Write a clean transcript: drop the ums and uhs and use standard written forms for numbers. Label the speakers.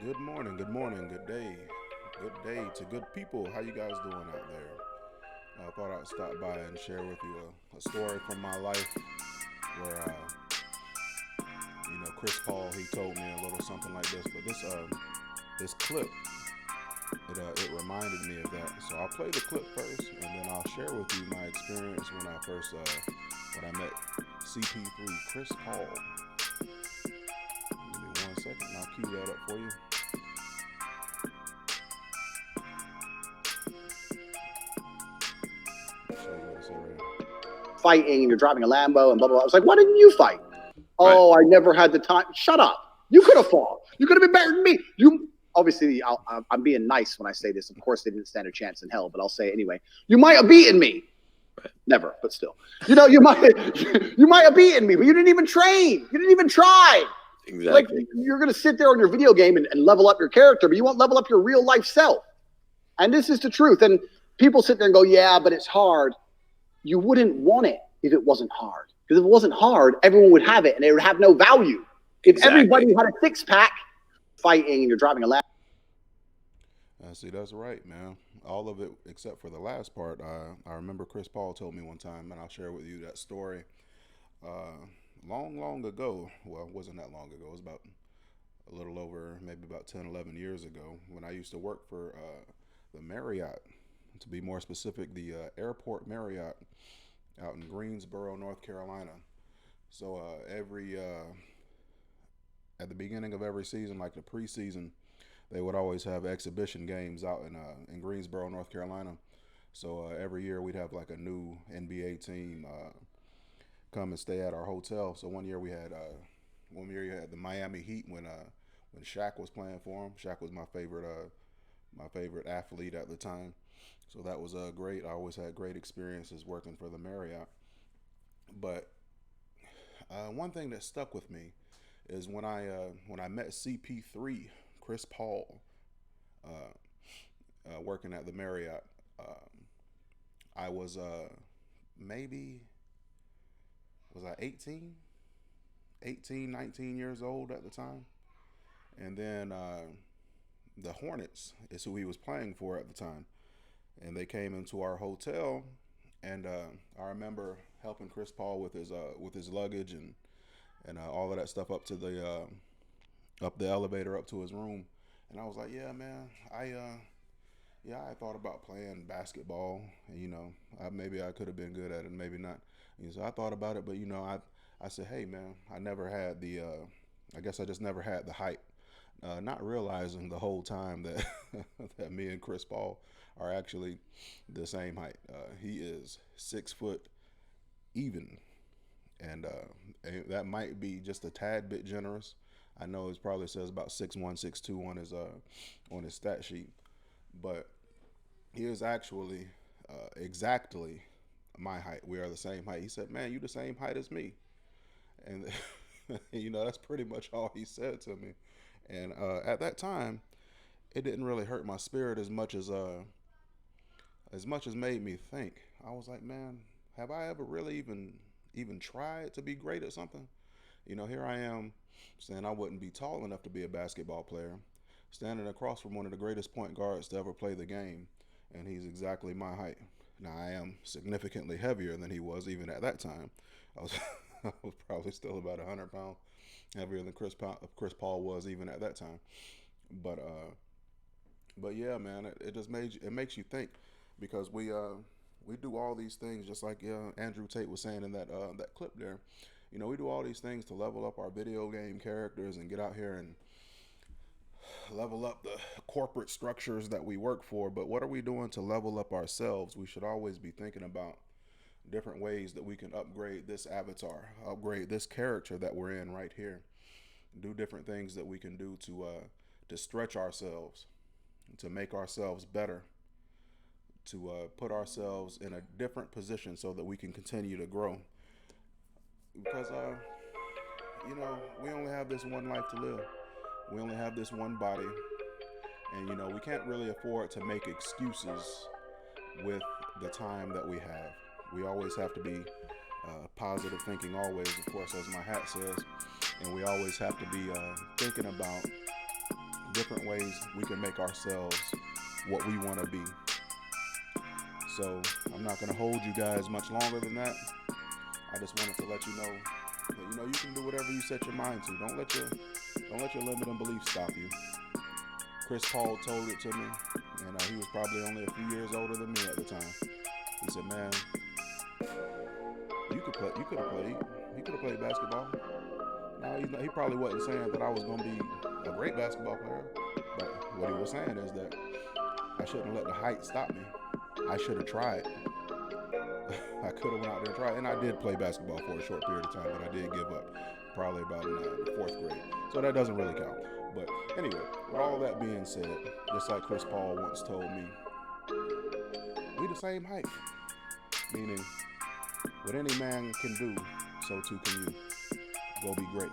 Speaker 1: Good morning, good day to good people. How you guys doing out there? I thought I'd stop by and share with you a story from my life where, Chris Paul, he told me a little something like this, but this clip, it reminded me of that. So I'll play the clip first, and then I'll share with you my experience when I met CP3, Chris Paul. Give me 1 second, and I'll cue that up for you. Show you what it said right here.
Speaker 2: Fighting and you're driving a Lambo and blah, blah, blah. I was like, why didn't you fight?
Speaker 3: Right.
Speaker 2: Oh, I never had the time. Shut up. You could have fought. You could have been better than me. You obviously, I'm being nice when I say this. Of course, they didn't stand a chance in hell, but I'll say it anyway. You might have beaten me.
Speaker 3: Right.
Speaker 2: Never, but still. You might have beaten me, but you didn't even train. You didn't even try.
Speaker 3: Exactly.
Speaker 2: Like you're gonna sit there on your video game and level up your character, but you won't level up your real life self. And this is the truth. And people sit there and go, yeah, but it's hard. You wouldn't want it if it wasn't hard. Because if it wasn't hard, everyone would have it and it would have no value. If everybody had a six pack fighting and you're driving a lap.
Speaker 1: See, that's right, man. All of it except for the last part. I remember Chris Paul told me one time, and I'll share with you that story. Long ago. Well, it wasn't that long ago. It was about a little over, maybe about 10, 11 years ago when I used to work for the Marriott. To be more specific, the Airport Marriott out in Greensboro, North Carolina. So at the beginning of every season, like the preseason, they would always have exhibition games out in Greensboro, North Carolina. So every year we'd have like a new NBA team come and stay at our hotel. So one year you had the Miami Heat when Shaq was playing for them. Shaq was my favorite athlete at the time. So that was great. I always had great experiences working for the Marriott. But one thing that stuck with me is when I met CP3, Chris Paul, working at the Marriott. I was maybe was I 18, 19 years old at the time, and then the Hornets is who he was playing for at the time, and they came into our hotel, and I remember helping Chris Paul with his luggage and all of that stuff up the elevator up to his room, and I was like, yeah, man, I thought about playing basketball, and maybe I could have been good at it, maybe not. So I thought about it, but I said, hey, man, I never had I guess I just never had the height. Not realizing the whole time that that me and Chris Paul are actually the same height. He is 6 foot even, and that might be just a tad bit generous. I know it probably says about 6'1", 6'2" on his stat sheet, but he is actually exactly my height. We are the same height. He said, "Man, you the same height as me," and that's pretty much all he said to me. And at that time, it didn't really hurt my spirit as much as made me think. I was like, man, have I ever really even tried to be great at something? Here I am saying I wouldn't be tall enough to be a basketball player, standing across from one of the greatest point guards to ever play the game, and he's exactly my height. Now I am significantly heavier than he was even at that time. I was I was probably still about 100 pounds heavier than Chris Paul was even at that time. But yeah, man, it makes you think because we do all these things just like Andrew Tate was saying in that clip there. We do all these things to level up our video game characters and get out here and level up the corporate structures that we work for. But what are we doing to level up ourselves? We should always be thinking about different ways that we can upgrade this avatar, upgrade this character that we're in right here. Do different things that we can do to stretch ourselves, to make ourselves better, to put ourselves in a different position so that we can continue to grow. Because we only have this one life to live. We only have this one body, and we can't really afford to make excuses with the time that we have. We always have to be positive thinking, always, of course, as my hat says, and we always have to be thinking about different ways we can make ourselves what we want to be. So I'm not going to hold you guys much longer than that. I just wanted to let you know that you can do whatever you set your mind to. Don't let your limiting beliefs stop you. Chris Paul told it to me, and he was probably only a few years older than me at the time. He said, "Man, you could have played basketball." Now he probably wasn't saying that I was going to be a great basketball player, but what he was saying is that I shouldn't let the height stop me. I should have tried. I could have went out there and tried, and I did play basketball for a short period of time, but I did give up probably about in the 4th grade, so that doesn't really count. But anyway, with all that being said, just like Chris Paul once told me, we the same height, meaning what any man can do, so too can you. Go be great.